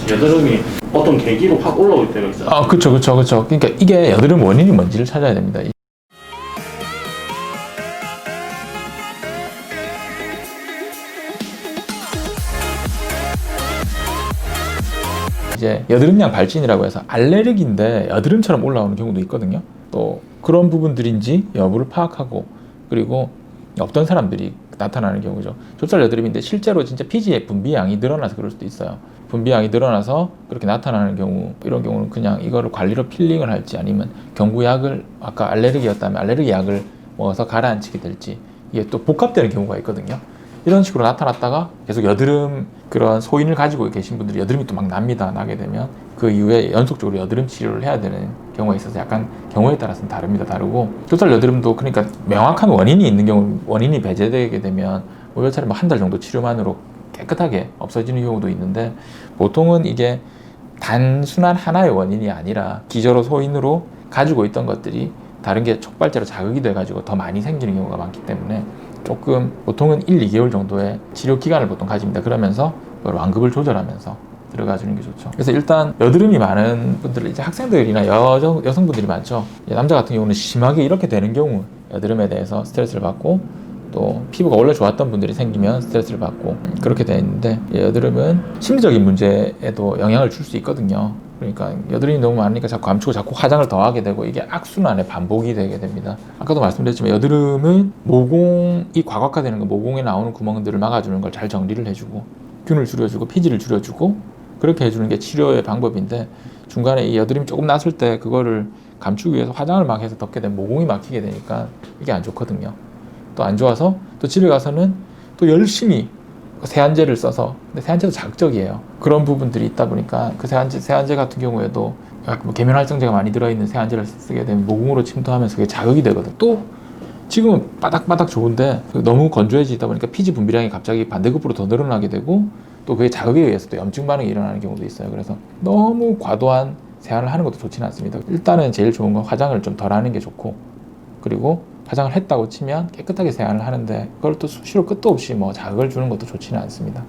여드름이 어떤 계기로 확 올라올 때가 있어요. 그쵸. 그러니까 이게 여드름 원인이 뭔지를 찾아야 됩니다. 이제 여드름량 발진이라고 해서 알레르기인데 여드름처럼 올라오는 경우도 있거든요. 또 그런 부분들인지 여부를 파악하고, 그리고 어떤 사람들이 나타나는 경우죠. 좁쌀 여드름인데 실제로 진짜 피지의 분비량이 늘어나서 그럴 수도 있어요. 분비량이 늘어나서 그렇게 나타나는 경우, 이런 경우는 그냥 이거를 관리로 필링을 할지, 아니면 경구약을, 아까 알레르기였다면 알레르기 약을 먹어서 가라앉히게 될지, 이게 또 복합되는 경우가 있거든요. 이런 식으로 나타났다가 계속 여드름 그런 소인을 가지고 계신 분들이 여드름이 또 막 납니다. 나게 되면 그 이후에 연속적으로 여드름 치료를 해야 되는 경우가 있어서 약간 경우에 따라서는 다르고, 좁쌀 여드름도 그러니까 명확한 원인이 있는 경우, 원인이 배제되게 되면 오히려 차라리 한 달 정도 치료만으로 깨끗하게 없어지는 경우도 있는데, 보통은 이게 단순한 하나의 원인이 아니라 기저로 소인으로 가지고 있던 것들이 다른 게 촉발제로 자극이 돼가지고 더 많이 생기는 경우가 많기 때문에 조금 보통은 1-2개월 정도의 치료 기간을 보통 가집니다. 그러면서 그걸 완급을 조절하면서 들어가 주는 게 좋죠. 그래서 일단 여드름이 많은 분들, 이제 학생들이나 여성분들이 많죠. 남자 같은 경우는 심하게 이렇게 되는 경우, 여드름에 대해서 스트레스를 받고, 또 피부가 원래 좋았던 분들이 생기면 스트레스를 받고, 그렇게 되어 있는데, 여드름은 심리적인 문제에도 영향을 줄 수 있거든요. 그러니까 여드름이 너무 많으니까 자꾸 감추고 자꾸 화장을 더 하게 되고, 이게 악순환의 반복이 되게 됩니다. 아까도 말씀드렸지만 여드름은 모공이 과각화되는 거, 모공에 나오는 구멍들을 막아주는 걸 잘 정리를 해주고, 균을 줄여주고 피지를 줄여주고, 그렇게 해주는 게 치료의 방법인데, 중간에 이 여드름이 조금 났을 때 그거를 감추기 위해서 화장을 막 해서 덮게 되면 모공이 막히게 되니까 이게 안 좋거든요. 또 안 좋아서 또 집에 가서는 또 열심히 세안제를 써서, 근데 세안제도 자극적이에요. 그런 부분들이 있다 보니까 그 세안제 같은 경우에도 뭐 계면활성제가 많이 들어있는 세안제를 쓰게 되면 모공으로 침투하면서 그게 자극이 되거든. 또 지금은 바닥바닥 좋은데 너무 건조해지다 보니까 피지 분비량이 갑자기 반대급부로 더 늘어나게 되고, 또 그게 자극에 의해서 또 염증 반응이 일어나는 경우도 있어요. 그래서 너무 과도한 세안을 하는 것도 좋지는 않습니다. 일단은 제일 좋은 건 화장을 좀 덜 하는 게 좋고, 그리고 화장을 했다고 치면 깨끗하게 세안을 하는데 그걸 또 수시로 끝도 없이 뭐 자극을 주는 것도 좋지는 않습니다.